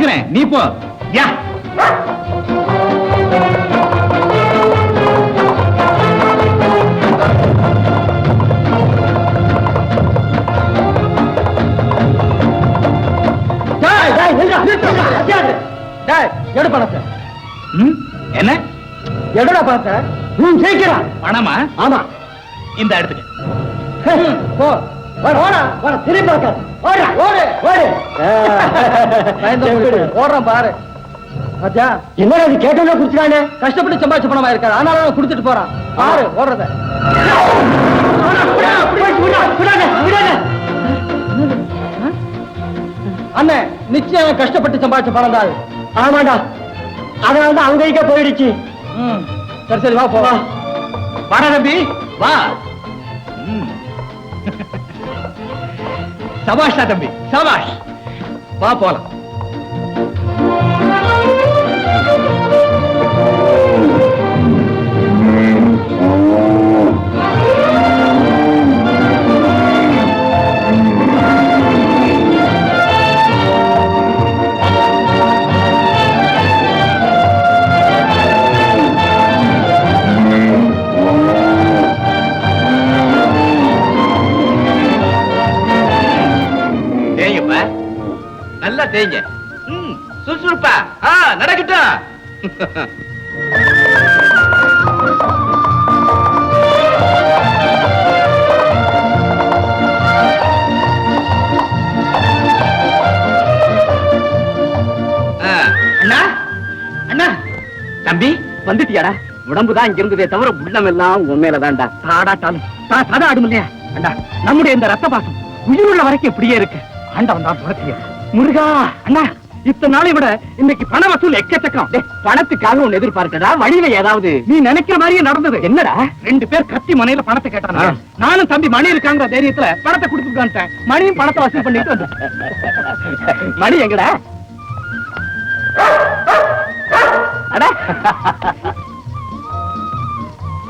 பாத்துக்கிறேன், நீ போ. யா எடு பணத்தை. என்ன எடுடா பணத்தை. சீக்கிரம். பணமா? ஆமா. இந்த இடத்துக்கு போ. திரும்பி பார்க்காது. ஓடுறான் பாரு. என்ன கேட்டோட குடிச்சானே, கஷ்டப்பட்டு சம்பாதிச்ச பணமா இருக்காது, ஆனாலும் குடுத்துட்டு போறான் பாரு ஓடுறத. அண்ணன் நிச்சயம் கஷ்டப்பட்டு சம்பாதிச்ச பணம் தான். ஆமாண்டா, அதனாலதான் அவங்க கைக்கே போயிடுச்சு. சரி சரி வா போவா. வாடா தம்பி வா. சபாஷ்டா தம்பி, சபாஷ். வா போலாம். நல்லா தேய்ங்க. சுறுசுறுப்பா நடக்கட்டும். அண்ணா அண்ணா தம்பி வந்துட்டியாடா? உடம்புதான் இங்க இருந்ததே தவிர உள்ளம் எல்லாம் உண்மையிலதான்டா. தாடாட்டாலும் தாடாடும் இல்லையா? அண்ணா நம்முடைய இந்த ரத்த பாசம் உயிருள்ள வரைக்கும் இப்படியே இருக்கு. ஆண்டவன் தான் துரத்திய முருகா. அண்ணா இத்தனை நாளை விட இன்னைக்கு பண வசூல் எக்கச்சக்கம். பணத்துக்காக ஒண்ணு எதிர்பார்க்கடா, வழியில ஏதாவது நீ நினைக்கிற மாதிரியே நடந்தது. என்னடா? 2 பேர் கத்தி மனையில பணத்தை கேட்டாங்க. நானும் தம்பி மணி இருக்காங்க தைரியத்துல பணத்தை கொடுத்துருக்கான்ட்டேன். மணியும் பணத்தை வசூல் பண்ணிட்டு வந்தேன். மணி எங்கடா?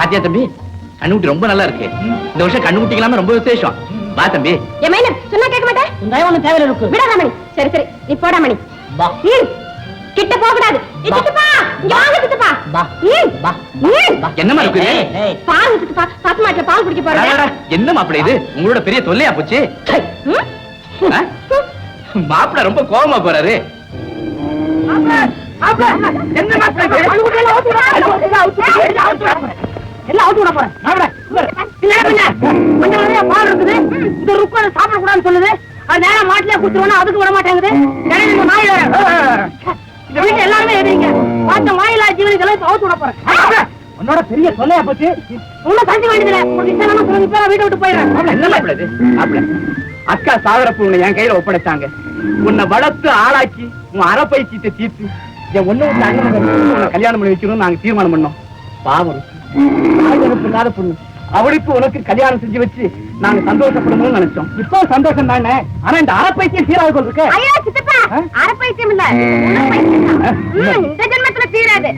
பாத்தியா தம்பி, கண்ணுக்குட்டி ரொம்ப நல்லா இருக்கு. இந்த வருஷம் கண்ணுக்குட்டிக்கலாம ரொம்ப விசேஷம். வா தம்பி. சொன்னா கேட்க மாட்டேன். ஒண்ணு தேவையில்ல இருக்கு. விடாத மணி. சரி சரி நீ போடா மணி. கிட்ட போக கூடாது. என்னமா இருக்கு? பால் ஊத்துப்பா. பத்து மாட்டுல பால் குடிக்க போறேன். என்ன மாப்பிள இது? உங்களோட பெரிய தொல்லையா போச்சு. மாப்பிள ரொம்ப கோபமா போறாரு. எல்லாம் அவுத்து விட போறேன். பால் இருக்குது, இந்த ருக்கு சாப்பிட கூடாதுன்னு சொல்லுது. அது நேரம் மாட்டிலே குடுத்துருவோம், அதுக்கு விட மாட்டேங்குது. எல்லாருமே எதுங்க பார்த்த மாயிலா ஜீவனிகளை அவுத்து விட போறேன். உன்னோட பெரிய தொல்லையா போச்சு. ஒன்னும் தஞ்சு வேண்டியதில்லை. வீட்டை விட்டு போயிடுறேன். அக்கா சாகரப்பு உன்னை என் கையில ஒப்படைச்சாங்க. உன்னை வளர்த்து ஆளாக்கி உன் அறப்பை சீட்டை தீர்த்து என் ஒண்ணு கல்யாணம் பண்ணி வைக்கணும்னு நாங்க தீர்மானம் பண்ணோம். பாவம் இல்லாத பொண்ணு, அவளுக்கு உனக்கு கல்யாணம் செஞ்சு வச்சு நாங்க சந்தோஷப்படணும்னு நினைச்சோம். இப்போ சந்தோஷம் தானே. ஆனா இந்த அறப்பைத்தியம் சீராக இருக்கு. அறப்பைத்தியம் இல்ல, இந்த ஜென்மத்துல தீராது.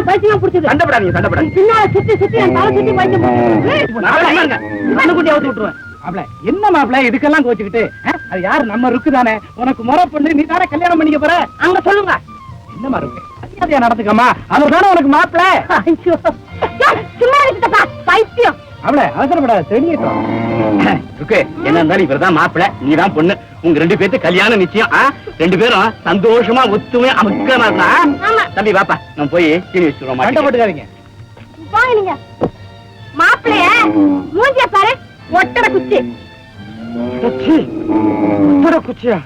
பைத்தியம் பிடிச்சது. சண்டைப்படாதீங்க, சண்டைப்படாதீங்க. பின்னால சுத்தி சுத்தி என் தலை சுத்தி பைத்தியம் கண்ணுக்குட்டி அவுத்து விட்டுருவேன். என்ன மாப்பிள இதுக்கெல்லாம் கோச்சுக்கிட்டு? அது யாரு? நம்ம ருக்கு தானே. உனக்கு முறை பண்ணு, நீ தானே கல்யாணம் பண்ணிக்க போற. அங்க சொல்லுங்க. என்னமா இருக்கு? அதிகாரியா நடந்துக்கமா. அவர் தானே உனக்கு மாப்பிள. பைத்தியம். அவள அவசரப்படாத, தெரியட்டும். என்ன இருந்தாலும் இவர்தான் மாப்பிள, நீதான் பொண்ணு. உங்க 2 பேருக்கு கல்யாணம் நிச்சயம். 2 பேரும் சந்தோஷமா ஒத்துமே அமுக்கமா இருந்தா. தம்பி வாப்பா, நம்ம போய் சீனி வச்சுருவோம். சண்டை போட்டுக்காதீங்க. நீங்க மாப்பிளைய மூஞ்சிய பாரு, ஒட்டட குச்சி. ஒட்டட குச்சியா?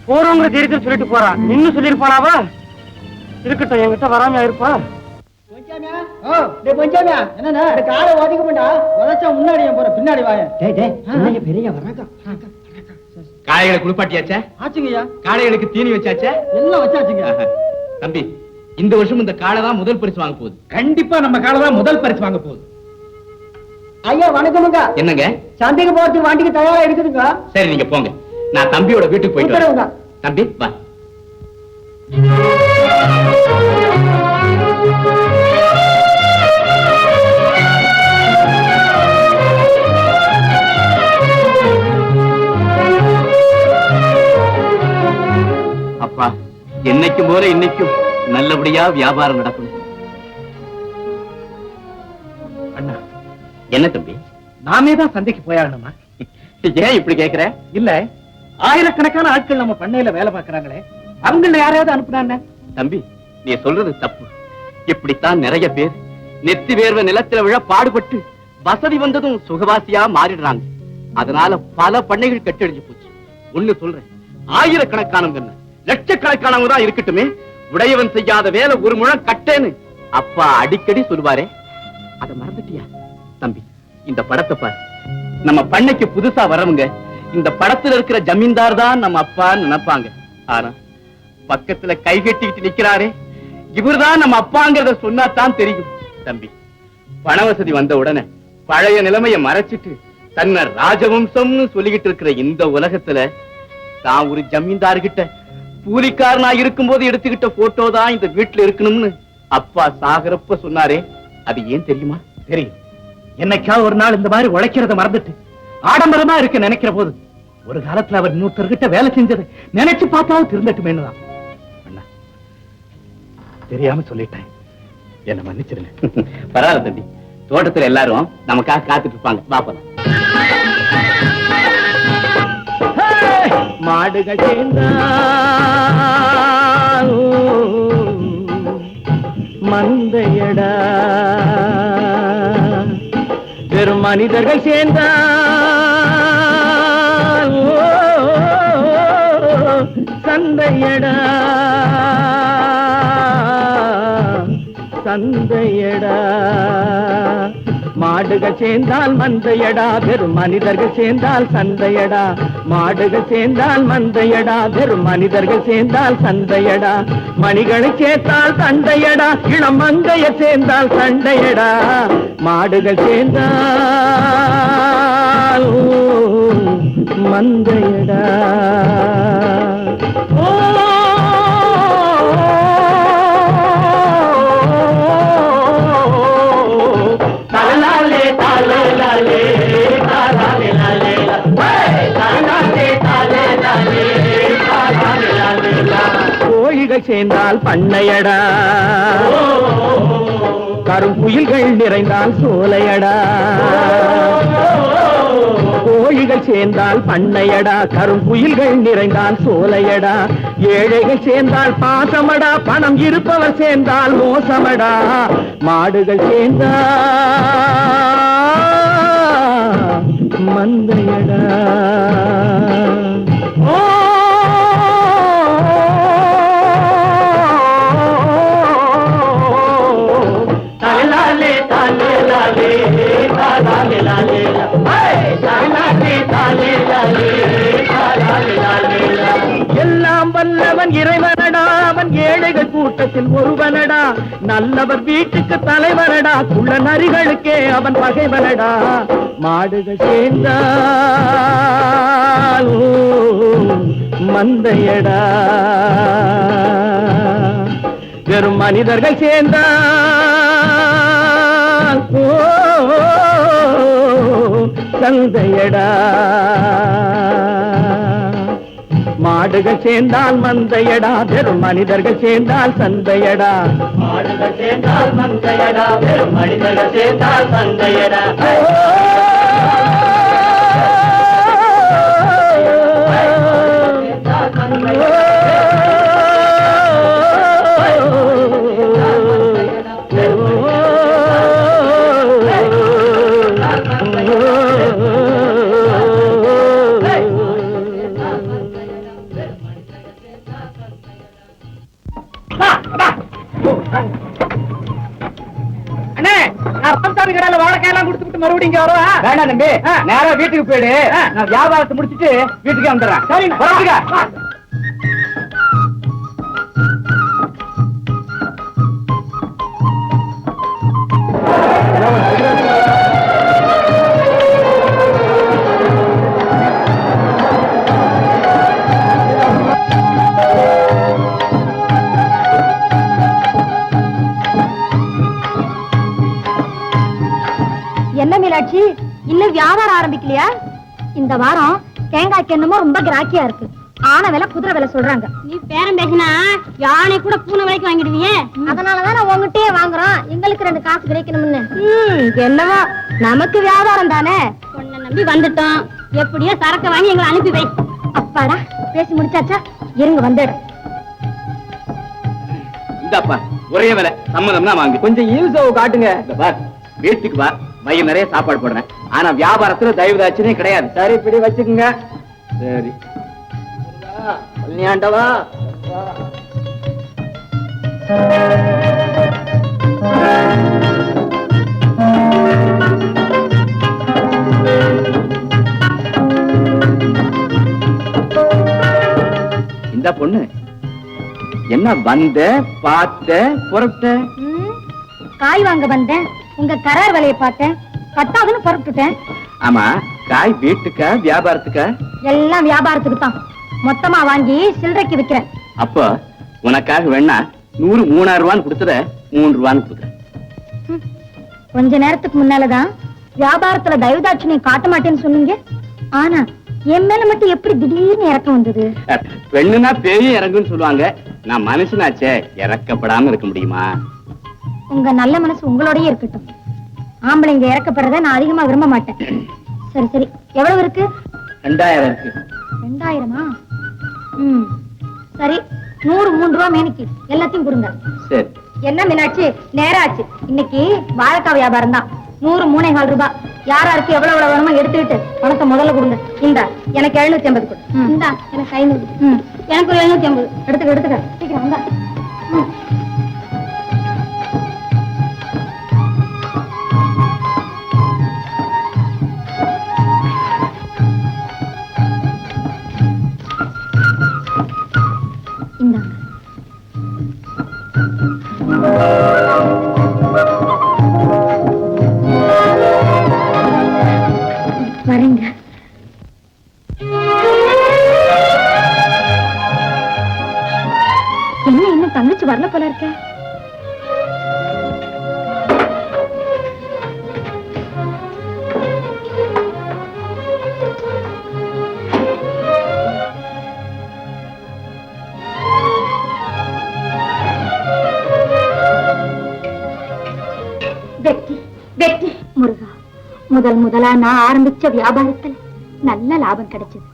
போறவங்க தெரியுதுன்னு சொல்லிட்டு போறா. இன்னும் சொல்லிருப்பாளாவா? இருக்கட்டும், என்கிட்ட வராமையா இருப்பா. காளைகளை குளிப்பாட்டியாச்சா? ஆச்சுங்கய்யா. காளைகளுக்கு தீனி வச்சாச்சா? எல்லாம் வச்சாச்சுங்க. தம்பி, இந்த வருஷம் இந்த காளை தான் முதல் பரிசு வாங்க போகுது. கண்டிப்பா நம்ம காளை தான் முதல் பரிசு வாங்க போகுது. ஐயா வணக்கமுங்க. என்னங்க? சந்தைக்கு போறதுக்கு வண்டிக்கு தயாரா இருக்குதுங்க. சரி நீங்க போங்க, நான் தம்பியோட வீட்டுக்கு போயிட்டு வரேன். தம்பி வா. அன்னைக்கு போல இன்னைக்கும் நல்லபடியா வியாபாரம் நடக்கணும். அண்ணா, என்ன தம்பி, நாமே தான் சந்தைக்கு போயாகணுமா? ஏன் இப்படி கேக்குற? இல்ல, ஆயிரக்கணக்கான ஆட்கள் நம்ம பண்ணையில வேலை பார்க்கறாங்களே, அவங்கள யாரையாவது அனுப்புறாங்க? தம்பி, நீ சொல்றது தப்பு. இப்படித்தான் நிறைய பேர் நெத்தி வேர்வை நிலத்துல விழ பாடுபட்டு வசதி வந்ததும் சுகவாசியா மாறிடுறாங்க. அதனால பல பண்ணைகள் கட்டடிச்சு போச்சு. ஒண்ணு சொல்றேன், ஆயிரக்கணக்கானவங்க லட்சக்கணக்கானவங்க தான் இருக்கட்டுமே, உடையவன் செய்யாத வேலை ஒரு முழம் கட்டேன்னு அப்பா அடிக்கடி சொல்லுவாரே, அதை மறந்துட்டியா? தம்பி, இந்த படத்தை பாரு. நம்ம பண்ணைக்கு புதுசா வரவங்க இந்த படத்துல இருக்கிற ஜமீன்தார் தான் நம்ம அப்பா நினைப்பாங்க. ஆனா பக்கத்துல கை கட்டிக்கிட்டு நிக்கிறாரே, இவர்தான் நம்ம அப்பாங்கிறத சொன்னாதான் தெரியும். தம்பி, பண வசதி வந்த உடனே பழைய நிலைமைய மறைச்சிட்டு தன்னை ராஜவம்சம்னு சொல்லிக்கிட்டு இருக்கிற இந்த உலகத்துல தான் ஒரு ஜமீன்தார்கிட்ட கூலிக்காரனா இருக்கும்போது எடுத்துக்கிட்ட போட்டோ தான் இந்த வீட்டுல இருக்கணும்னு அப்பா சாகரப்ப சொன்னாரே, அது ஏன் தெரியுமா? தெரியும். என்னைக்கா ஒரு நாள் இந்த மாதிரி உழைக்கிறத மறந்துட்டு ஆடம்பரமா இருக்க நினைக்கிற போது ஒரு காலத்துல அவர் இன்னொருத்தர்கிட்ட வேலை செஞ்சது நினைச்சு பார்த்தாவது திருந்தட்டுமேனுதான். அண்ணா, தெரியாம சொல்லிட்டேன், என்ன மன்னிச்சிருங்க. பரவாயில்ல தம்பி, தோட்டத்துல எல்லாரும் நமக்காக காத்துட்டு இருப்பாங்க. பாப்பலாம். மாடுகள் சேர்ந்தால் மந்தையடா, வெறும் மனிதர்கள் சேர்ந்தால் சந்தையடா, சந்தையடா. மாடுகள் சேர்ந்தால் மந்தையடா, வெறும் மனிதர்கள் சேர்ந்தால் சந்தையடா. மாடுகள் சேர்ந்தால் மந்தையடா, வெறும் மனிதர்கள் சேர்ந்தால் சந்தையடா. மணிகளை சேர்த்தால் சண்டையடா, இளம் மங்கைய சேர்ந்தால் சண்டையடா. மாடுகள் சேர்ந்தால் மந்தையடா. கோழிகள் சேர்ந்தால் பண்ணையடா, கருங்குயில்கள் நிறைந்தால் சோலையடா. கோழிகள் சேர்ந்தால் பண்ணையடா, கருங்குயில்கள் நிறைந்தால் சோலையடா. ஏழைகள் சேர்ந்தால் பாசமடா, பணம் இருப்பவர் சேர்ந்தால் மோசமடா. மாடுகள் சேர்ந்தால் மந்தையடா. எல்லாம் வல்லவன் இறைவனடா, அவன் ஏழைகள் கூட்டத்தில் ஒருவனடா. நல்லவர் வீட்டுக்கு தலைவனடா, குள்ள நரிகளுக்கே அவன் பகைவனடா. மாடுகள் சேர்ந்தால் மந்தையடா, வெறும் மனிதர்கள் சேர்ந்தால் சந்தையடா. மாடுகள் சேர்ந்தால் மந்தையடா, வெறும் மனிதர்கள் சேர்ந்தால் சந்தையடா. மாடுகள் சேர்ந்தால் மந்தையடா, வெறும் மனிதர்கள் சேர்ந்தால் சந்தையடா. வாழைக்காயெல்லாம் கொடுத்துட்டு மறுபடியும் இங்க வருவா? வேண்டாம் தம்பி, நேரா வீட்டுக்கு போயிடு. நான் வியாபாரத்தை முடிச்சிட்டு வீட்டுக்கே வந்துடுறேன். சரி, என்ன மீனாட்சி, இன்னும் வியாபாரம் ஆரம்பிக்கலையா? இந்த வாரம் தேங்காய்க்கு என்னமோ ரொம்ப கிராக்கியா இருக்கு. ஆன விலை குதிரை விலை சொல்றாங்க. நீ பேரம் பேசினா யானை கூட பூனை விலைக்கு வாங்கிடுவியே. அதனாலதான் நான் உங்ககிட்டயே வாங்குறோம். எங்களுக்கு 2 காசு கிடைக்கணும்னு. என்னவோ நமக்கு வியாபாரம் தானே. உன்னை நம்பி வந்துட்டோம். எப்படியோ சரக்கு வாங்கி எங்களை அனுப்பி வை. அப்பாடா பேசி முடிச்சாச்சா? இருங்க வந்துடுறேன். இந்தாப்பா ஒரே விலை, சம்மதம்னா வாங்க. கொஞ்சம் ஈல்சோவை காட்டுங்க. வீட்டுக்கு வா, வயிறு நிறைய சாப்பாடு போடுறேன். ஆனா வியாபாரத்துல தயவுதாட்சியே கிடையாது. சரி இப்படி வச்சுக்குங்க. சரி கல்யாண்டவா. இந்த பொண்ணு என்ன வந்த பார்த்த புறப்பட்ட? காய் வாங்க வந்தேன். உங்க கரார் விலையை பார்த்தேன். பத்தாதுன்னு புறப்பட்டுட்டேன். ஆமா, காய் வீட்டுக்கா வியாபாரத்துக்கா? எல்லாம் வியாபாரத்துக்கு தான். மொத்தமா வாங்கி சில்லறைக்கு விக்கிறேன். அப்போ உனக்காக வேணா 100 3000 ரூபான்னு கொடுத்தத 3 ரூபான்னு கொடுக்குறேன். கொஞ்ச நேரத்துக்கு முன்னாலதான் வியாபாரத்துல தயவுதாட்சியம் காட்ட மாட்டேன்னு சொன்னீங்க. ஆனா என் மேல மட்டும் எப்படி திடீர்னு இறக்கம் வந்தது? பெண்ணுனா பெரிய இறங்குன்னு சொல்லுவாங்க. நான் மனுஷனாச்சே, இறக்கப்படாம இருக்க முடியுமா? உங்க நல்ல மனசு உங்களோடயே இருக்கட்டும். ஆம்பளைங்க இறக்கப்படுறத நான் அதிகமா விரும்ப மாட்டேன். சரி சரி, எவ்வளவு இருக்கு? 2000 இருக்கு. 2000-ஆ? சரி, 103 ரூபா மேனிக்கு எல்லாத்தையும் கொடுங்க. சரி. என்ன மீனாட்சி, நேரம் ஆச்சு. இன்னைக்கு வாழைக்காய் வியாபாரம் தான். 100 3.25 ரூபாய். யாராருக்கு எவ்வளவு வேணுமோ எடுத்துக்கிட்டு பணத்தை முதல்ல கொடுங்க. இந்த எனக்கு 750 கொடு. இந்த எனக்கு 500. எனக்கு ஒரு 750. எடுத்துக்க சீக்கிரம் வந்தா. வரேங்க. என்ன இன்னும் தங்கச்சி வரல போல இருக்க? வெற்றி முருகா, முதலா நான் ஆரம்பிச்ச வியாபாரத்துல நல்ல லாபம் கிடைச்சது.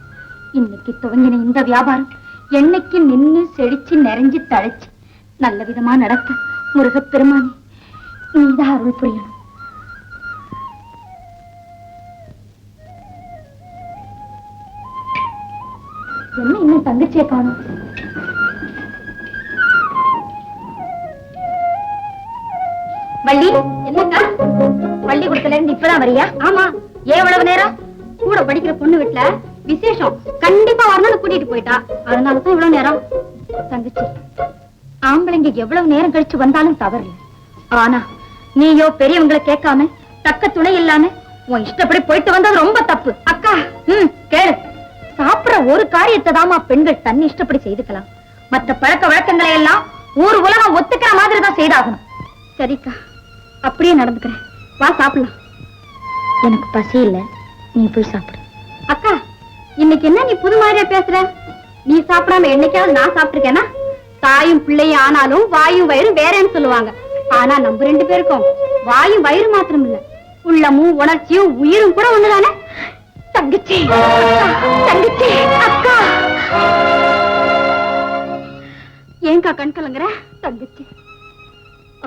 இன்னைக்கு துவங்கின இந்த வியாபாரம் என்னைக்கு நின்னு செழிச்சு நிறைஞ்சு தழைச்சு நல்ல விதமா நடக்க முருகப் பெருமானே நீதான் அருள் புரியணும். என்ன இன்னும் தங்கச்சியை காணும்? வள்ளி, என்னக்கா பள்ளிக்கூடத்துல இருந்து இப்பதான் வரியா? ஆமா. ஏன் எவ்வளவு நேரம்? கூட படிக்கிற பொண்ணு வீட்டுல விசேஷம், கண்டிப்பா வரணும்னு கூட்டிட்டு போயிட்டா. அதனாலதான் இவ்வளவு நேரம். தங்கச்சி, ஆம்பளைங்க எவ்வளவு நேரம் கழிச்சு வந்தாலும் தவறு. ஆனா நீயோ பெரியவங்களை கேட்காம தக்க துணை இல்லாம உன் இஷ்டப்படி போயிட்டு வந்தது ரொம்ப தப்பு. அக்கா, கேளு. சாப்பிடுற ஒரு காரியத்தை தாமா பெண்கள் தன் இஷ்டப்படி செய்துக்கலாம். மற்ற பழக்க வழக்கங்களை எல்லாம் ஊர் உலகம் ஒத்துக்கிற மாதிரி தான் செய்தாகணும். சரிக்கா, அப்படியே நடந்துக்கிறேன். வா சாப்பிடலாம். எனக்கு பசி இல்ல, நீ போய் சாப்பிடு. அக்கா, இன்னைக்கு என்ன நீ புது மாதிரியா பேசுற? நீ சாப்பிடாம என்னைக்காவது நான் சாப்பிட்டிருக்கேனா? தாயும் பிள்ளையும் ஆனாலும் வாயும் வயிறு வேறேன்னு சொல்லுவாங்க. ஆனா நம்ம 2 பேருக்கும் வாயும் வயிறு மாத்திரம் இல்ல, உள்ளமும் உணர்ச்சியும் உயிரும் கூட ஒண்ணுதானே. தங்கச்சி, தங்கச்சி, அக்கா. ஏங்கா கண் கலங்குற? தங்கச்சி,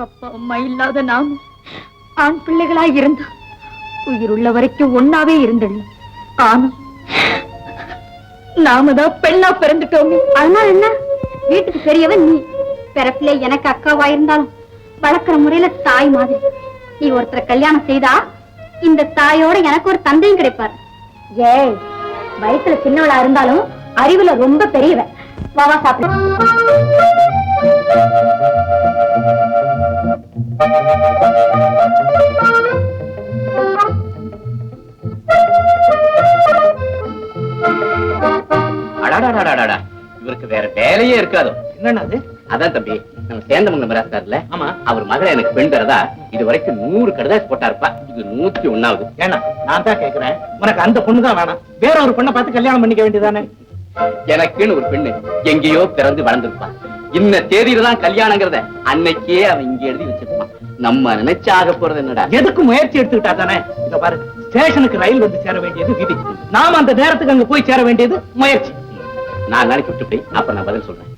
அப்பா அம்மா இல்லாத நாம ஆண் பிள்ளைகளா இருந்தா உயிர் உள்ள வரைக்கும் ஒன்னாவே இருந்தது. ஆனா நாம தான் பெண்ணா பிறந்துட்டோமே. அதனால என்ன? வீட்டுக்கு பெரியவன் நீ. பிறப்பிலே எனக்கு அக்காவா இருந்தாலும் வளர்க்கிற முறையில தாய் மாதிரி. நீ ஒருத்தரை கல்யாணம் செய்தா இந்த தாயோட எனக்கு ஒரு தந்தையும் கிடைப்பார். ஏய், வயசுல சின்னவளா இருந்தாலும் அறிவுல ரொம்ப பெரியவன். வாவா சாப்பிடு. இவருக்கு வேற வேலையே இருக்காதோ? என்னன்னா அது? அதான் தம்பி, நம்ம சேந்தமங்கலம் மிராஸ்தார்ல, ஆமா, அவர் மகளை எனக்கு பெண் தரதா இது வரைக்கும் 100 கடுதாசி போட்டாருப்பா. இது 101வது. ஏன்னா நான் தான் கேக்குறேன், உனக்கு அந்த பொண்ணுதான் வேணாம், வேற ஒரு பொண்ணை பார்த்து கல்யாணம் பண்ணிக்க வேண்டியதானே? எனக்குன்னு ஒரு பெண்ணு எங்கேயோ பிறந்து வளர்ந்துருப்பான். இந்த தேதியில தான் கல்யாணங்கிறத அன்னைக்கே அவன் இங்க எழுதி வச்சிருப்பான். நம்ம நினைச்சாக போறது என்னடா? எதுக்கு முயற்சி எடுத்துக்கிட்டா தானே? இத பாரு, ஸ்டேஷனுக்கு ரயில் வந்து சேர வேண்டியது விதி, நாம அந்த நேரத்துக்கு அங்க போய் சேர வேண்டியது முயற்சி. நான் நாளைக்கு விட்டு போய் அப்ப நான் பதில் சொல்றேன்.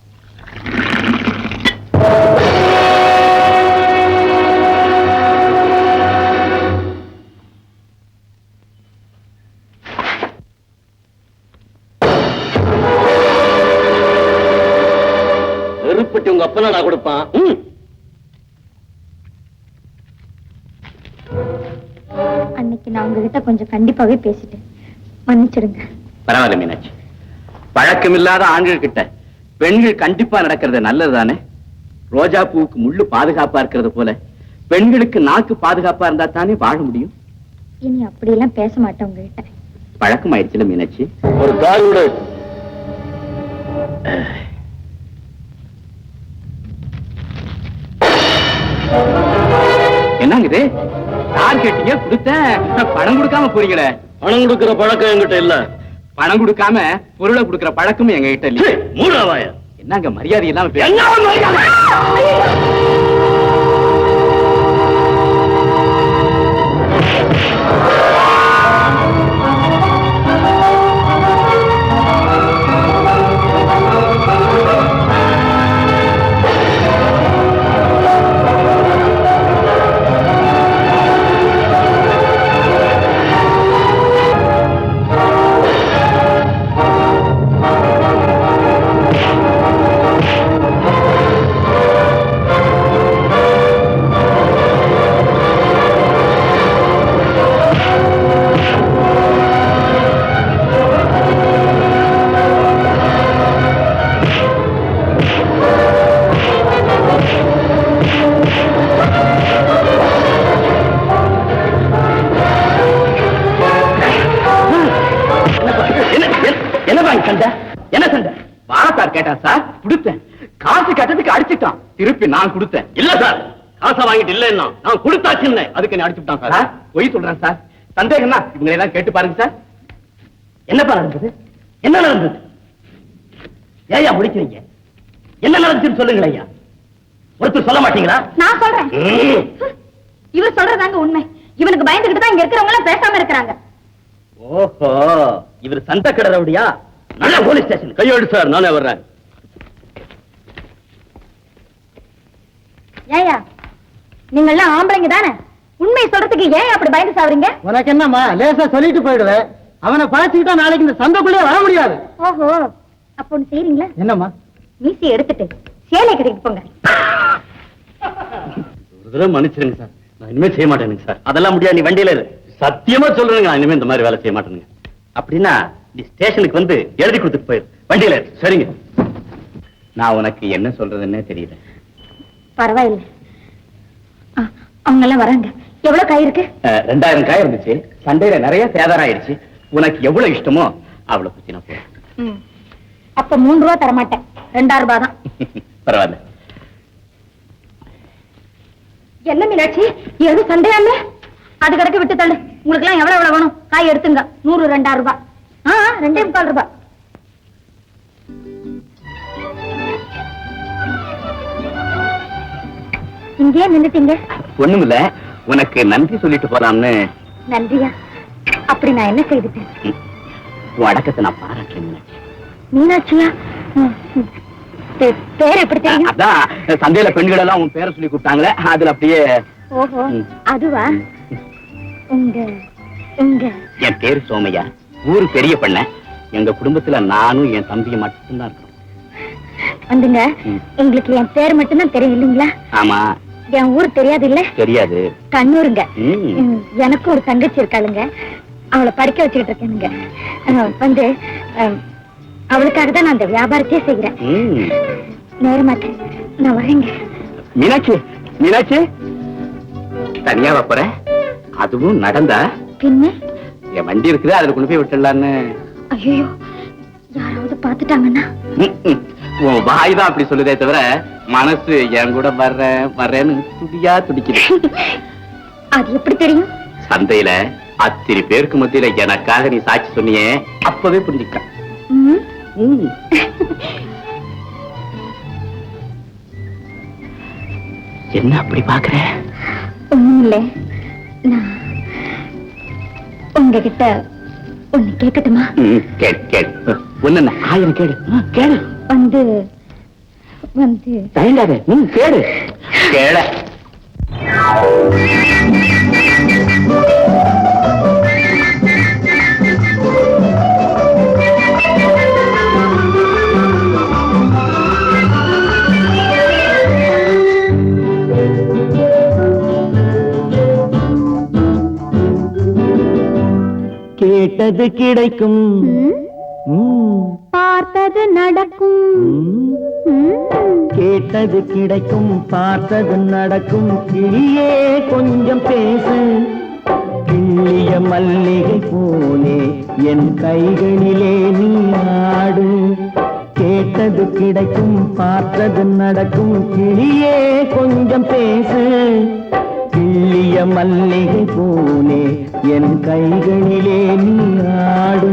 வெறுப்பட்டி உங்க அப்பா நான் கொடுப்பான். அன்னைக்கு நான் உங்ககிட்ட கொஞ்சம் கண்டிப்பாவே பேசிட்டேன், மன்னிச்சிடுங்க. பரவாயில்ல மீனாட்சி, பழக்கமில்லாத ஆண்கள் கிட்ட பெண்கள் கண்டிப்பா நடக்கிறது நல்லதுதானே? ரோஜா பூவுக்கு முள்ளு பாதுகாப்பா இருக்கிறது போல பெண்களுக்கு நாக்கு பாதுகாப்பா இருந்தா தானே வாழ முடியும். இனி அப்படியெல்லாம் பேச மாட்டேன் உங்ககிட்ட. பழக்கம் ஆயிடுச்சுல மீனாட்சி. ஒரு காலோட என்னங்க இது? யார் கேட்டீங்க? கொடுத்த பணம் கொடுக்காம போறீங்களே. பணம் கொடுக்கிற பழக்கம் என்கிட்ட இல்ல. பணம் கொடுக்காம பொருளை கொடுக்கிற பழக்கம் எங்க கிட்ட இல்ல. மூடாவாய என்னங்க மரியாதை இல்லாம கேட்டா சார் கொடுத்தேன். காசு கட்டத்துக்கு அடிச்சுட்டான். திருப்பி நான் கொடுத்தேன். இல்ல சார், காசை வாங்கிட்டு இல்லைன்னா நான் கொடுத்தாச்சு. அதுக்கு நீ அடிச்சுட்டான் சார். பொய் சொல்றேன் சார். சந்தேகம்னா இவங்க எல்லாம் கேட்டு பாருங்க சார். என்னப்பா நடந்தது? என்ன நடந்தது? ஏயா முடிக்கிறீங்க? என்ன நடந்துச்சுன்னு சொல்லுங்களேன் ஐயா. ஒருத்தர் சொல்ல மாட்டீங்களா? நான் சொல்றேன். இவர் சொல்றதாங்க உண்மை. இவனுக்கு பயந்துகிட்டு தான் இங்க இருக்கிறவங்க எல்லாம் பேசாம இருக்கிறாங்க. ஓஹோ, இவர் சந்த கடை ரவுடியா? நல்ல போலீஸ் ஸ்டேஷன் கையோடு சார், நானே வர்றேன். ஏயா, நீங்க எல்லாம் ஆம்பளைங்க தானே? உண்மை சொல்றதுக்கு ஏன் அப்படி பயந்து சாவறீங்க? உனக்கு என்னம்மா, லேசா சொல்லிட்டு போயிடுவேன். அவனை பழச்சிக்கிட்டா நாளைக்கு இந்த சந்தைக்குள்ளே வர முடியாது. ஓஹோ, அப்ப ஒண்ணு செய்றீங்களா? என்னம்மா? மீசி எடுத்துட்டு சேலை கட்டிட்டு போங்க. ஒரு தடவை மன்னிச்சிருங்க சார், நான் இனிமே செய்ய மாட்டேனுங்க சார். அதெல்லாம் முடியாது, நீ வண்டியில இரு. சத்தியமா சொல்றேங்க, நான் இனிமே இந்த மாதிரி வேலை செய்ய மாட்டேனுங்க. அப்படின்னா நீ ஸ்டேஷனுக்கு வந்து எழுதி கொடுத்துட்டு போயிரு. வண்டியில இரு. சரிங்க. நான் உனக்கு என்ன சொல்றதுன்னே தெரியல. பரவாயில்லை, அவங்க எல்லாம் வராங்க. எவ்வளவு காய் இருக்கு? 2000 காய் இருந்துச்சு. சண்டையில நிறைய சேதாரம் ஆயிடுச்சு. உனக்கு எவ்வளவு இஷ்டமோ அவ்வளவு குச்சினா போறேன். அப்ப 3 ரூபா தரமாட்டேன், 2000 ரூபாய் தான். பரவாயில்ல. என்ன மீனாட்சி, எது சண்டையாம? அது கிடக்க விட்டு தள்ளு. உங்களுக்கு எல்லாம் எவ்வளவு வேணும் காய் எடுத்துங்க. 100, 2000 ரூபாய். 2.25 ரூபாய். இங்கே நின்னுட்டீங்க. ஒண்ணுமில்ல, உனக்கு நன்றி சொல்லிட்டு போலாம்னு. நன்றியா? அப்படி நான் என்ன செய்துட்டேன்? உன் அடக்கத்தை நான் பாராட்டுறேன் மீனாட்சி. மீனாட்சியா? பேர் எப்படி தெரியும்? அதான் சந்தையில பெண்கள் எல்லாம் உன் பேரை சொல்லி கூப்பிட்டாங்களே, அதுல அப்படியே. ஓஹோ, அதுவா? உங்க உங்க என் பேரு சோமையா. ஊரு பெரிய பண்ண. எங்க குடும்பத்துல நானும் என் தம்பியும் மட்டும்தான் இருக்கோம். வந்துங்க. உங்களுக்கு என் பேர் மட்டும்தான் தெரியும் இல்லைங்களா? ஆமா. என் ஊர் தெரியாது இல்ல? தெரியாது. கண்ணூருங்க. எனக்கு ஒரு தங்கச்சி இருக்காளுங்க, அவளை படிக்க வச்சுக்கிட்டு இருக்கேனுங்க. வந்து அவளுக்காக தான் நான் அந்த வியாபாரத்தையே செய்கிறேன். நேரமாச்சு, நான் வரேங்க. மீனாட்சி, மீனாட்சி, தனியா போற? அதுவும் நடந்தா? பின்ன என் வண்டி இருக்குது, அதுல கொண்டு போய் விட்டுடலான்னு. ஐயோ, யாராவது பாத்துட்டாங்கன்னா? உன் வாய் தான் அப்படி சொல்லுதே தவிர மனசு என் கூட வர்றேன் வர்றேன்னு துடியா துடிக்குது. அது எப்படி தெரியும்? சந்தையில அத்தனை பேருக்கு மத்தியில எனக்காக நீ சாட்சி சொன்னியே, அப்பவே புரிஞ்சுக்க. என்ன அப்படி பாக்குற? ஒண்ணும் இல்ல, நான் உங்ககிட்ட ஒண்ணு கேட்கட்டுமா? ஒண்ணு 1000 கேளு. கேளு. வந்து வந்து தயங்காத, கேளு. கேள. கேட்டது கிடைக்கும், பார்த்தது நடக்கும். கேட்டது கிடைக்கும், பார்த்தது நடக்கும். கிளியே கொஞ்சம் பேசு, கிள்ளிய மல்லிகை போலே என் கைகளிலே நீ ஆடு. கேட்டது கிடைக்கும், பார்த்தது நடக்கும். கிளியே கொஞ்சம் பேசு, கிள்ளிய மல்லிகை போலே என் கைகளிலே நீ ஆடு.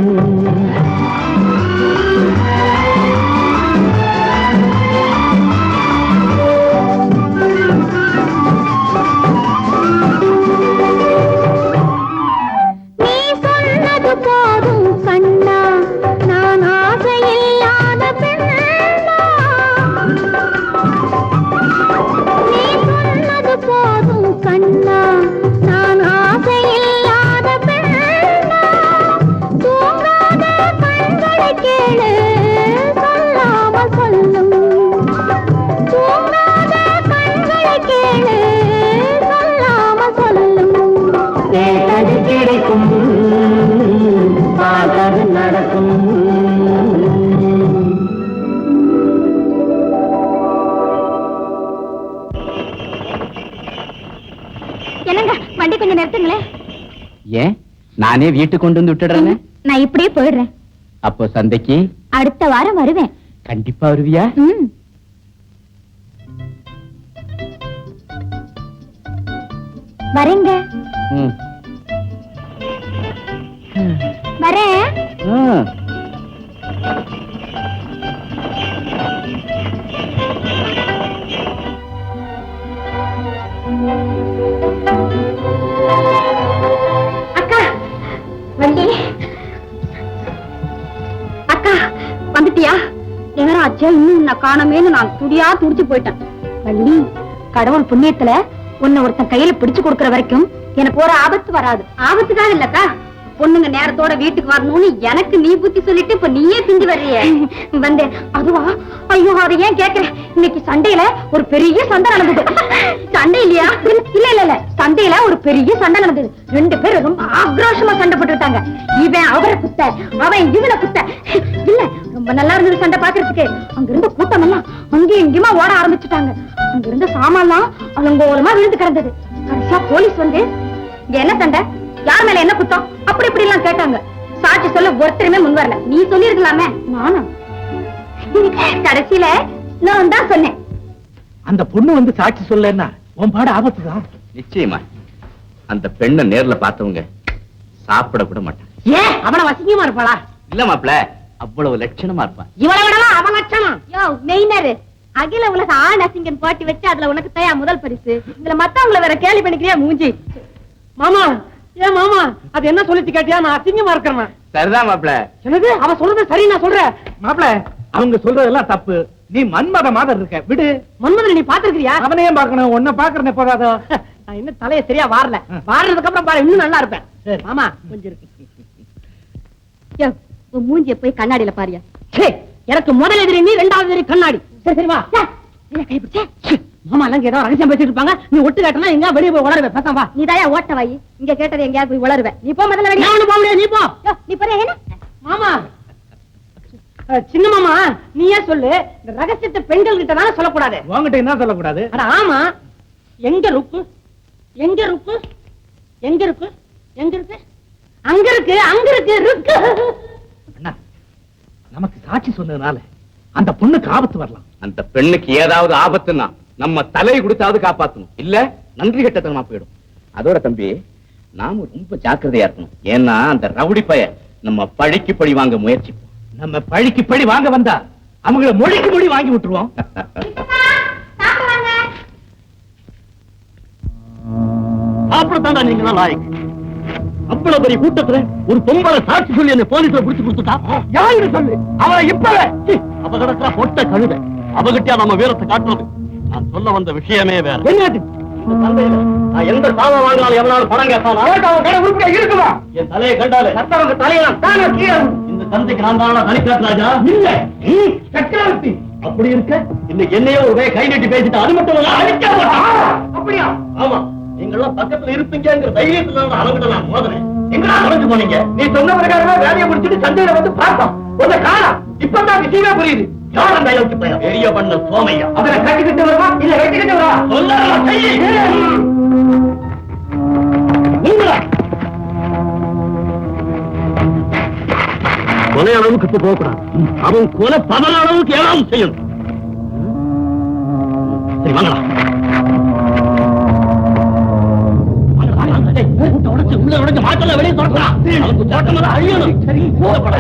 ஏன் நானே வீட்டுக்கு கொண்டு வந்து விட்டுடுறேன். நான் இப்படியே போயிடுறேன். அப்போ சந்தைக்கு அடுத்த வாரம் வருவேன். கண்டிப்பா வருவியா? வரேங்க. வரேன். அக்கா, வண்டி. அக்கா வந்துட்டியா? நேரம் ஆச்சே, இன்னும் நான் காணமேன்னு நான் துடியா துடிச்சு போயிட்டேன். வள்ளி, கடவுள் புண்ணியத்துல உன்னை ஒருத்தன் கையில பிடிச்சு கொடுக்கற வரைக்கும் எனக்கு ஒரு ஆபத்து வராது. ஆபத்துக்காக இல்லக்கா, பொண்ணுங்க நேரத்தோட வீட்டுக்கு வரணும்னு எனக்கு நீ புத்தி சொல்லிட்டு இப்ப நீயே திண்டி வர்றிய வந்து. அதுவா? ஐயோ, அதை ஏன் கேக்குற? இன்னைக்கு சண்டையில ஒரு பெரிய சண்டை நடந்தது. சண்டை இல்லையா? இல்ல இல்ல இல்ல, சண்டையில ஒரு பெரிய சண்டை நடந்தது. 2 பேரும் ரொம்ப ஆக்ரோஷமா சண்டை போட்டுட்டாங்க. இவன் அவரை குத்த, அவன் இவனை குத்த. இல்ல, ரொம்ப நல்லா இருந்தது சண்டை பாக்குறதுக்கு. அங்க இருந்த கூட்டம் எல்லாம் அங்கேயும் இங்கேயுமா ஓட ஆரம்பிச்சுட்டாங்க. அங்க இருந்த சாமான்லாம் அலங்கோலமா விழுந்து கிடந்தது. கடைசியா போலீஸ் வந்து இங்க என்ன சண்டை, யார் மேல என்ன குத்தம், அப்படி இப்படி எல்லாம் கேட்டாங்க. சாட்சி சொல்ல ஒருத்தருமே முன் வரல. நீ சொல்லிருக்கலாமே. நானும் கடைசியில நான் தான் சொன்னேன். அந்த பொண்ணு வந்து சாட்சி சொல்லன்னா உன் பாடு ஆபத்துதான். நிச்சயமா அந்த பெண்ணை நேர்ல பார்த்தவங்க சாப்பிட கூட மாட்டாங்க. ஏன் அவன அசிங்கமா இருப்பாளா? இல்ல மாப்ள, அவ்வளவு லட்சணமா இருப்பான். இவளை விடலாம் அவன் லட்சணம். யோ மெயினர், அகில உலக ஆண் அசிங்கன் போட்டி வச்சு அதுல உனக்கு தயா முதல் பரிசு. இதுல மத்தவங்களை வேற கேலி பண்ணிக்கிறியா மூஞ்சி? மாமா, ஏன் மாமா அது என்ன சொல்லிச்சு கேட்டியா? நான் அசிங்கமா இருக்கிறேன். சரிதான் மாப்ள. எனக்கு அவ சொல்றது சரி. நான் சொல்றேன் மாப்பிள, அவங்க சொல்றதெல்லாம் தப்பு. நீ மன்மத மாதிரி இருக்க, விடு. மன்மதனை நீ பாத்துருக்கியா? அவனையும் பார்க்கணும், ஒன்ன பாக்குறேன் போறாதோ. நான் இன்னும் தலையை சரியா வாரல. வாரதுக்கு அப்புறம் பாரு, இன்னும் நல்லா இருப்பேன். மாமா கொஞ்சம் இருக்கு. உன் மூஞ்சிய போய் கண்ணாடியில பாரியா. எனக்கு முதல் எதிரி நீ, 2வது எதிரி கண்ணாடி. சரி சரி வா. மாமா எல்லாம் ஏதோ ரகசியம் பேசிட்டு இருப்பாங்க. நீ ஒட்டு கேட்டனா எங்க வெளியே போய் உளருவே. பேசாம வா. நீ தாயா ஓட்ட வாயி. இங்க கேட்டது எங்கேயாவது போய் உளருவே. நீ போ முதல்ல வெளியே. நான் போக முடியாது, நீ போ. நீ போற என்ன மாமா? சின்ன மாமா நீயே சொல்லு, இந்த ரகசியத்தை பெண்கள் கிட்ட தானே சொல்லக்கூடாது. உங்ககிட்ட என்ன சொல்லக்கூடாது? அட ஆமா. எங்க ருக்கு, எங்க ருக்கு, எங்க இருக்கு, எங்க இருக்கு, அங்க இருக்கு, அங்க இருக்கு, இருக்கு. அண்ணா, நமக்கு சாட்சி சொன்னதுனால அந்த பொண்ணுக்கு ஆபத்து வரலாம். அந்த பெண்ணுக்கு ஏதாவது ஆபத்துன்னா நம்ம தலையை கொடுத்தாவது காப்பாத்தணும். இல்ல நன்றி கெட்டத்தனமா போயிடும். அதோட தம்பி, நாம ரொம்ப ஜாக்கிரதையா இருக்கணும். ஏன்னா அந்த ரவுடி பைய நம்ம பழிக்கு பழி வாங்க முயற்சிப்போம். நம்ம பழிக்கு பழி வாங்க வந்தா அவங்கள மொழிக்கு மொழி வாங்கி விட்டுருவோம். அப்படித்தாண்டா நீங்க லாய்க்கு. அவ்வளவு பெரிய கூட்டத்துல ஒரு பொம்பளை சாட்சி சொல்லி என்ன போலீஸ்ல புடிச்சு கொடுத்துட்டா யாரு சொல்லு அவளை இப்பவே அவ கிடக்குற பொட்ட கழுத அவகிட்ட நம்ம வீரத்தை காட்டுறது. நான் சொல்ல வந்த விஷயமே வேற. என்னது இந்த சந்தையில நான் எந்த சாதம் வாங்கினாலும் எவனாலும் பணம் கேட்பானா? இருக்குமா என் தலையை கண்டாலே சத்தவங்க தலையெல்லாம் தானே கீழே. இந்த சந்தைக்கு நான் தானா தனிக்காட்டு ராஜா இல்ல சக்கரவர்த்தி. அப்படி இருக்க இன்னைக்கு என்னையோ ஒரு கை நீட்டி பேசிட்டு அது மட்டும் இல்ல அழிக்க மாட்டான். அப்படியா? ஆமா, நீங்கெல்லாம் பக்கத்துல இருப்பீங்கிற தைரியத்துல நான் அளவிடலாம் மோதனேன். எங்கடா தொலைஞ்சு போனீங்க? நீ சொன்ன பிரகாரமா வேலையை முடிச்சுட்டு சந்தையில வந்து பார்த்தோம். உன்னை காணோம். இப்பதான் விஷயமே புரியுது. யார் அந்த யோசிச்சு பையன்? பெரிய பண்ண சோமையா. அவரை கட்டிக்கிட்டு வருவா இல்ல வெட்டிக்கிட்டு வருவா? சொல்லலாம் செய்யி. நீங்களா? கொலை அளவுக்கு போகக்கூடாது. அவன் கொலை பதற அளவுக்கு ஏதாவது செய்யணும். சரி வாங்கலாம். உள்ள உடஞ்ச மாட்டல வெளியே தொடக்கலாம். அவனுக்கு தோட்டமெல்லாம் அழியணும். சரி போகப்பட.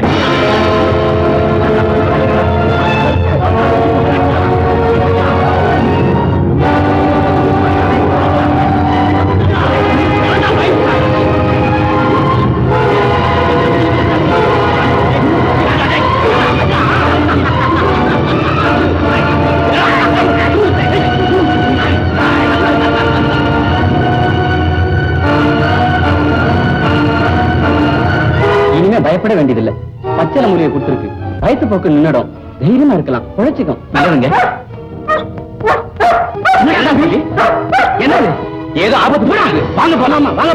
பயப்பட வேண்டியதில்லை. பச்சளை முறையை கொடுத்திருக்கு. வயிற்று போக்கு நின்னுடும். தைரியமா இருக்கலாம். குழைச்சிக்கும். நல்லதுங்க. என்னது ஏதோ ஆபத்து போறாங்க. வாங்க போலாமா? வாங்க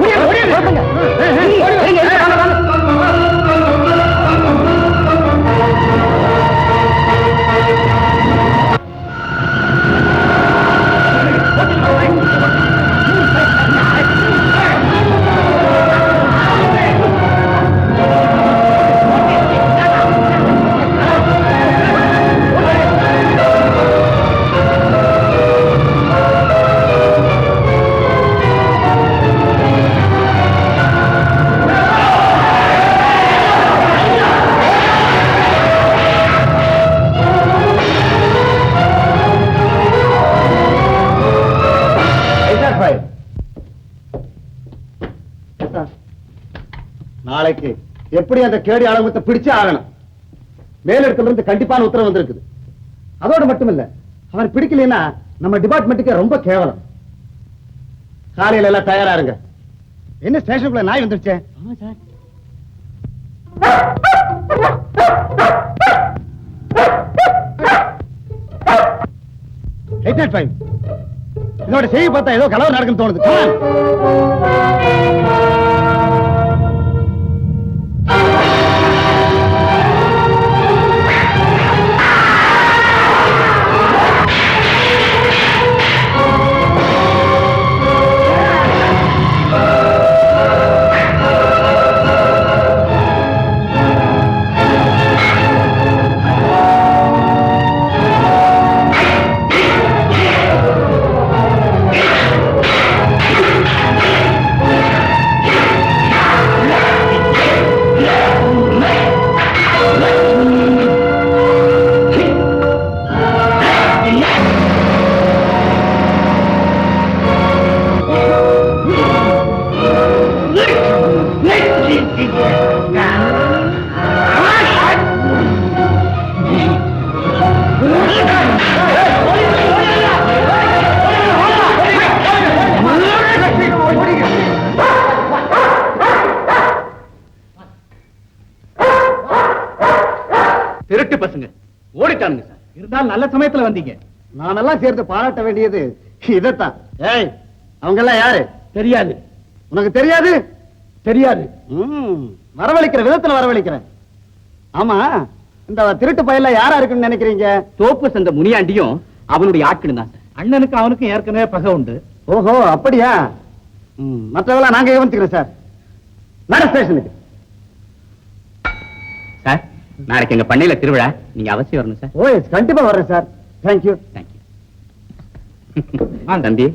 நாளைக்கு எப்படி அந்த கேடி ஆளுமத்தை பிடிச்சே ஆகணும். மேலிடத்துல இருந்து கண்டிப்பான உத்தரவு வந்திருக்குது. அதோட மட்டும் இல்ல, அவன் பிடிக்கலன்னா நம்ம டிபார்ட்மெண்ட்டுக்கு ரொம்ப கேவலம். காலையில எல்லாம் தயாரா இருங்க. என்ன ஸ்டேஷனுக்குள்ள நாய் வந்துருச்சே? இதோட செய்தி பார்த்தா ஏதோ கலவு நடக்குன்னு தோணுது. திருட்டு பசங்க ஓடிட்டானுங்க சார். இருந்தாலும் நல்ல சமயத்துல வந்தீங்க. நானெல்லாம் சேர்த்து பாராட்ட வேண்டியது இதத்தான். ஏய், அவங்க எல்லாம் யாரு? தெரியாது. உனக்கு தெரியாது? தெரியாது. வரவழைக்கிற விதத்துல வரவழைக்கிறேன். ஆமா, இந்த திருட்டு பயல யாரா இருக்குன்னு நினைக்கிறீங்க? தோப்பு சந்த முனியாண்டியும் அவனுடைய ஆட்களும் தான் சார். அண்ணனுக்கு அவனுக்கும் ஏற்கனவே பகை உண்டு. ஓஹோ, அப்படியா? மற்றவெல்லாம் நாங்க கவனிச்சுக்கிறோம் சார். நட ஸ்டேஷனுக்கு. சார், நாளைக்கு எங்க பண்ணையில திருவிழா. நீங்க அவசியம் வரணும் சார். ஓ, கண்டிப்பா வர்றேன் சார். தேங்க்யூ. தேங்க்யூ. தம்பி,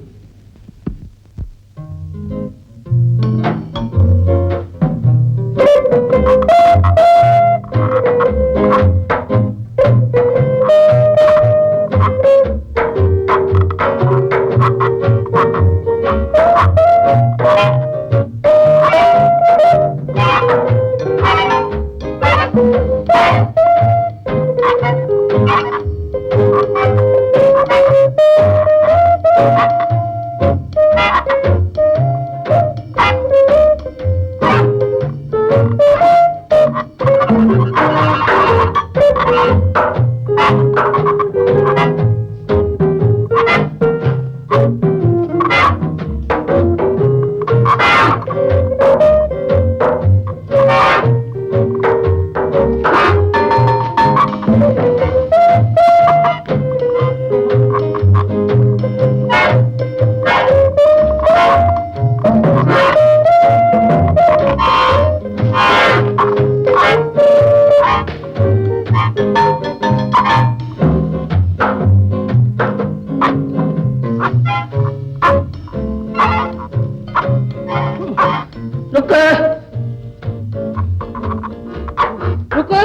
ருக்கு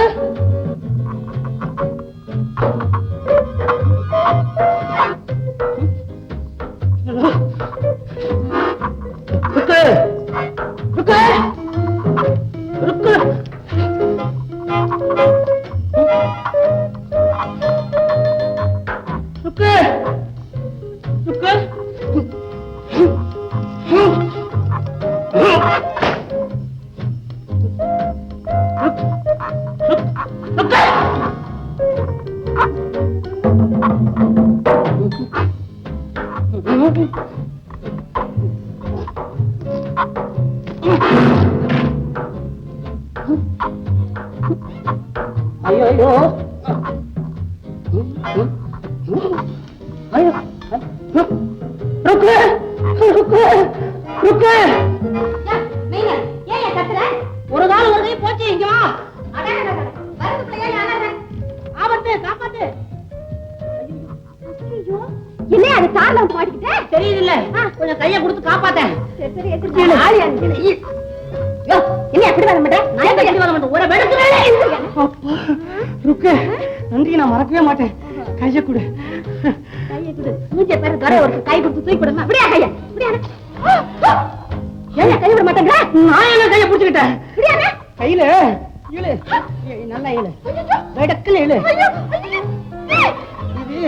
ஐயோ ஐயோ ஐயோ ருக்கு ருக்கு ருக்கு ஒரு நாள் ஒரு கை போச்சு இங்க வா. ஆபத்து காப்பாத்து. என்ன அது கார்ல மாட்டிக்கிட்டே தெரியுது இல்ல, கொஞ்சம் கைய கொடுத்து காப்பாத்தேன். சரி என்ன எப்படி வர மாட்டேன், நான் எப்படி வர மாட்டேன், ஒரு வெடுக்குறேன். ருக்கு நன்றி நான் மறக்கவே மாட்டேன். கைய கொடு மூஞ்ச பேரு துறை ஒரு கை கொடுத்து தூக்கி கொடுங்க. அப்படியே கைய என்ன கை விட மாட்டேங்கிற, நான் என்ன கைய புடிச்சுக்கிட்டேன் அப்படியே கையில இழு நல்லா இழு வெடக்குன்னு இழு. இது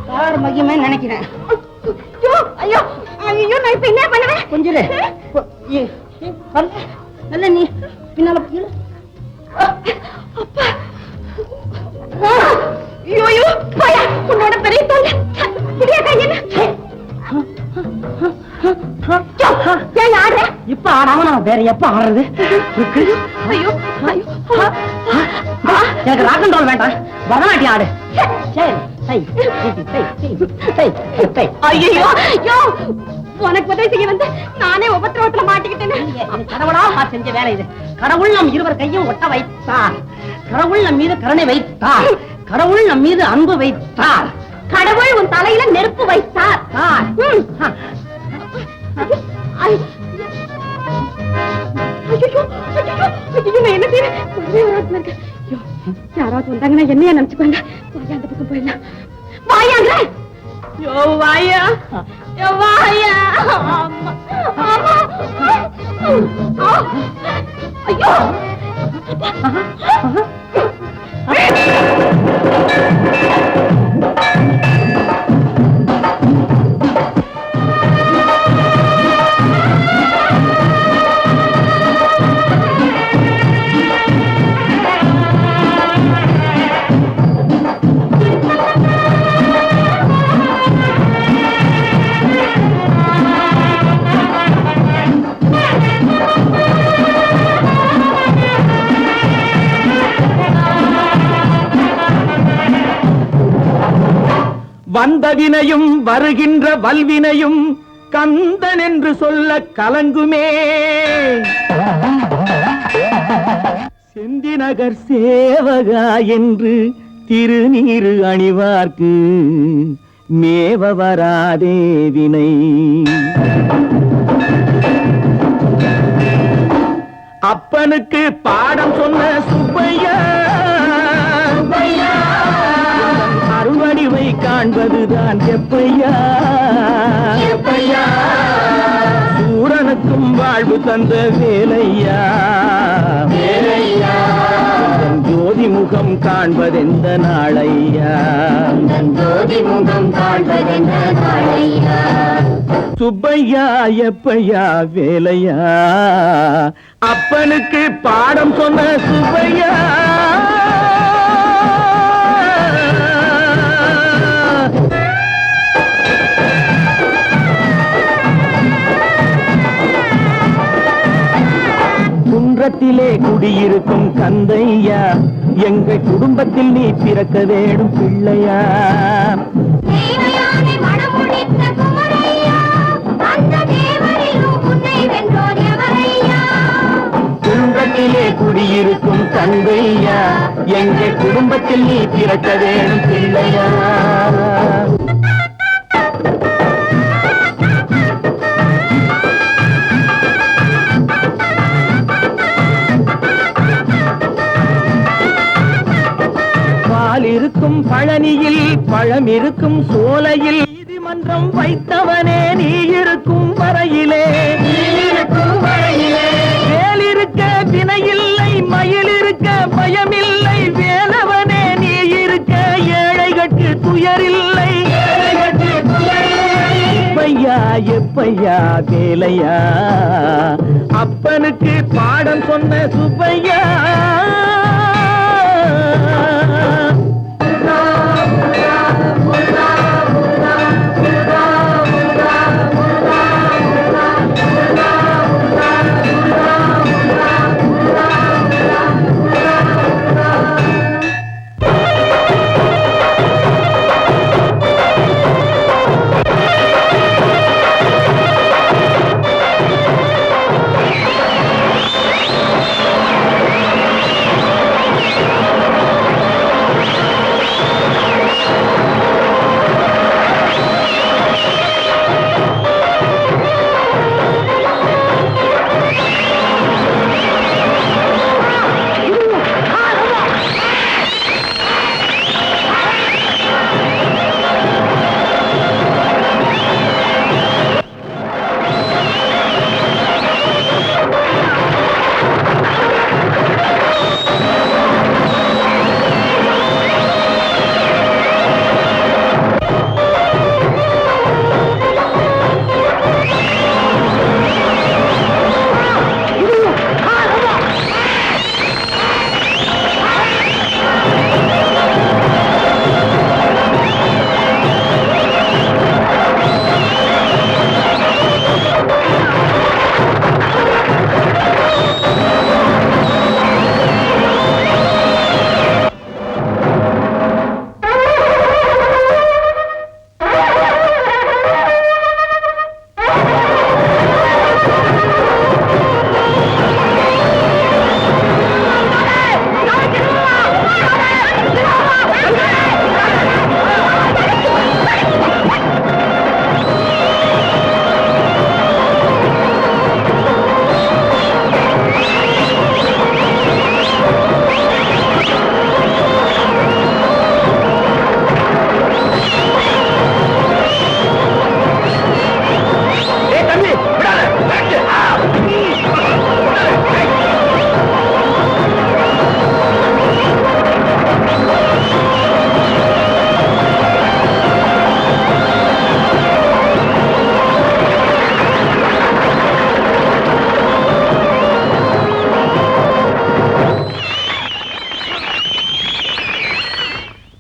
கார் மகிமை நினைக்கிறேன். ஐயோ ஐயோ நான் இப்ப என்ன பண்ணுவேன், கொஞ்சம் நல்ல நீ பின்னால இழு. ஐயோ ஐயோ போயா உன்னோட பெரிய தொல்லை. இப்படியே கையென்ன ஏன் ஆடுற, இப்ப ஆடாம நான் வேற எப்ப ஆடுறது? ஐயோ ஐயோ எனக்கு ராக் அண்ட் ரோல் வேண்டாம், பரதநாட்டியம் ஆடு. ஐயோ ஐயோ உனக்கு உதவி செய்ய வந்து நானே உபத்திரவத்துல மாட்டிக்கிட்டேன். கடவுளா செஞ்ச வேலை இது. கடவுள் நம் இருவர் கையும் ஒட்ட வைத்தார், கடவுள் நம் மீது கருணை வைத்தார், கடவுள் நம் மீது அன்பு வைத்தார், கடவுள் உன் தலையில நெருப்பு வைத்தார். என்ன செய்யறேன், யாராவது வந்தாங்கன்னா என்னையா நினைச்சுக்கோங்க. வாயா அந்த பக்கம் போயிடலாம். வாயாங்க வாயா வாயா. ஐயோ வந்த வினையும் வருகின்ற வல்வினையும் கந்தன் என்று சொல்ல கலங்குமே. செந்திநகர் சேவகா என்று திருநீரு அணிவார்க்கு மேவ வராதே வினை. அப்பனுக்கு பாடம் சொன்ன சுப்பையா அருள்வடிவை காண்பதுதான் எப்பையா எப்பையா. சூரனுக்கும் வாழ்வு தந்த வேலையா வேலையா. ஜோதி முகம் காண்பதெந்த நாளையா, ஜோதி முகம் காண்பதெந்த நாளையா. சுப்பையா எப்பையா வேலையா, அப்பனுக்கு பாடம் சொன்ன சுப்பையா. குன்றத்திலே குடியிருக்கும் கந்தையா, எங்கள் குடும்பத்தில் நீ பிறக்க வேணும் பிள்ளையா. குன்றத்திலே குடியிருக்கும் கந்தையா, எங்கள் குடும்பத்தில் நீ பிறக்க வேணும் பிள்ளையா. இருக்கும் பழனியில் பழம் இருக்கும் சோலையில் நீதிமன்றம் வைத்தவனே நீ இருக்கும் வரையிலே வேல் இருக்க வினையில்லை மயில் இருக்க பயமில்லை வேலவனே நீ இருக்க ஏழைகட்கு துயரில்லை எப்பையா எப்பையா வேலையா அப்பனுக்கு பாடம் சொன்ன சுப்பையா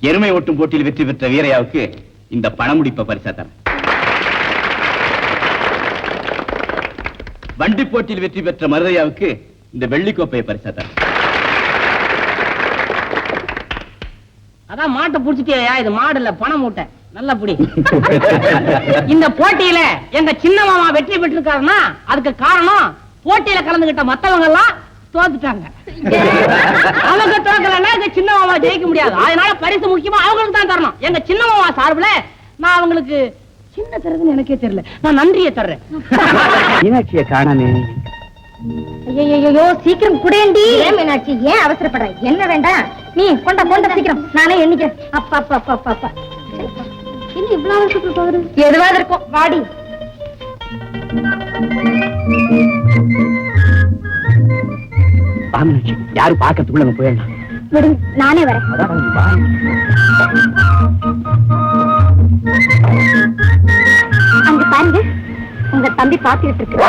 எருமை ஓட்டும் போட்டியில் வெற்றி பெற்ற வீரையாவுக்கு இந்த பணமுடிப்ப பரிசா தரேன். வண்டி போட்டியில் வெற்றி பெற்ற மருதையாவுக்கு இந்த வெள்ளிக்கோப்பையை பரிசா தரேன். அதான் மாட்டை புடிச்சிட்டியா? இது மாடு இல்ல, பணம் மூட்டை. நல்ல புடி. இந்த போட்டியில எங்க சின்ன மாமா வெற்றி பெற்றிருக்காருன்னா அதுக்கு காரணம் போட்டியில கலந்துகிட்ட மத்தவங்க எல்லாம் தோத்துட்டாங்க. அவங்க தோக்கலன்னா எங்க சின்ன மாமா ஜெயிக்க முடியாது. அதனால பரிசு முக்கியமா அவங்களுக்கு தான் தரணும். எங்க சின்ன மாமா சார்புல நான் அவங்களுக்கு சின்ன தரதுன்னு எனக்கே தெரியல, நான் நன்றியை தர்றேன். மீனாட்சியை காணாமே. ஐயோ சீக்கிரம் குடேண்டி. ஏன் மீனாட்சி ஏன் அவசரப்படுற? என்ன வேண்டாம், நீ கொண்ட கொண்ட சீக்கிரம், நானே எண்ணிக்கிறேன். அப்பா அப்பா அப்பா அப்பா அப்பா என்ன இவ்வளவு அவசரப்பட்டு போகுது? எதுவாக இருக்கும், வாடி. மீனாட்சி யாரு பாக்கிறதுக்குள்ள நம்ம போயிடலாம். விடுங்க, நானே வரேன். அங்க பாருங்க, உங்க தம்பி பாத்துக்கிட்டு இருக்கு.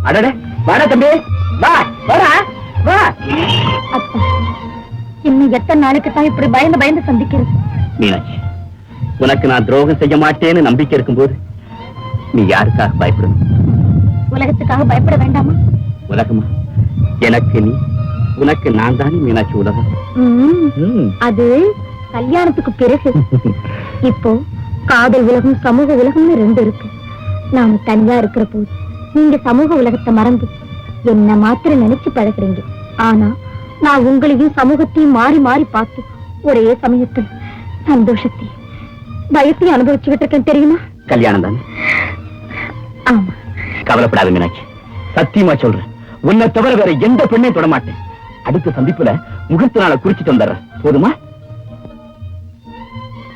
அடடே வாடா தம்பி, வா வாடா வா. அப்பா, இன்னும் எத்தனை நாளைக்கு தான் இப்படி பயந்து பயந்து சந்திக்கிறது? மீனாட்சி, உனக்கு நான் துரோகம் செய்ய மாட்டேன்னு நம்பிக்கை இருக்கும்போது நீ யாருக்காக பயப்படணும்? உலகத்துக்காக பயப்பட வேண்டாமா? உலகமா? எனக்கு நீ, உனக்கு நான் தானே மீனாட்சி உலகம். அது கல்யாணத்துக்கு பிறகு. இப்போ காதல் உலகம் சமூக உலகம்னு ரெண்டு இருக்கு. நாம தனியா இருக்கிற போது நீங்க சமூக உலகத்தை மறந்து என்ன மாத்திரம் நினைச்சு பழகுறீங்க. ஆனா நான் உங்களையும் சமூகத்தையும் மாறி மாறி பார்த்து ஒரே சமயத்தில் சந்தோஷத்தையும் பயத்தையும் அனுபவிச்சுக்கிட்டு இருக்கேன், தெரியுமா? கல்யாணம் தானே? ஆமா. கவலைப்படாத மீனாட்சி, சத்தியமா சொல்றேன், உன்னை தவிர வேற எந்த பெண்ணையும் தொட மாட்டேன். அடுத்த சந்திப்புல முகூர்த்த நாளை குறிச்சிட்டு வந்துடுறேன், போதுமா?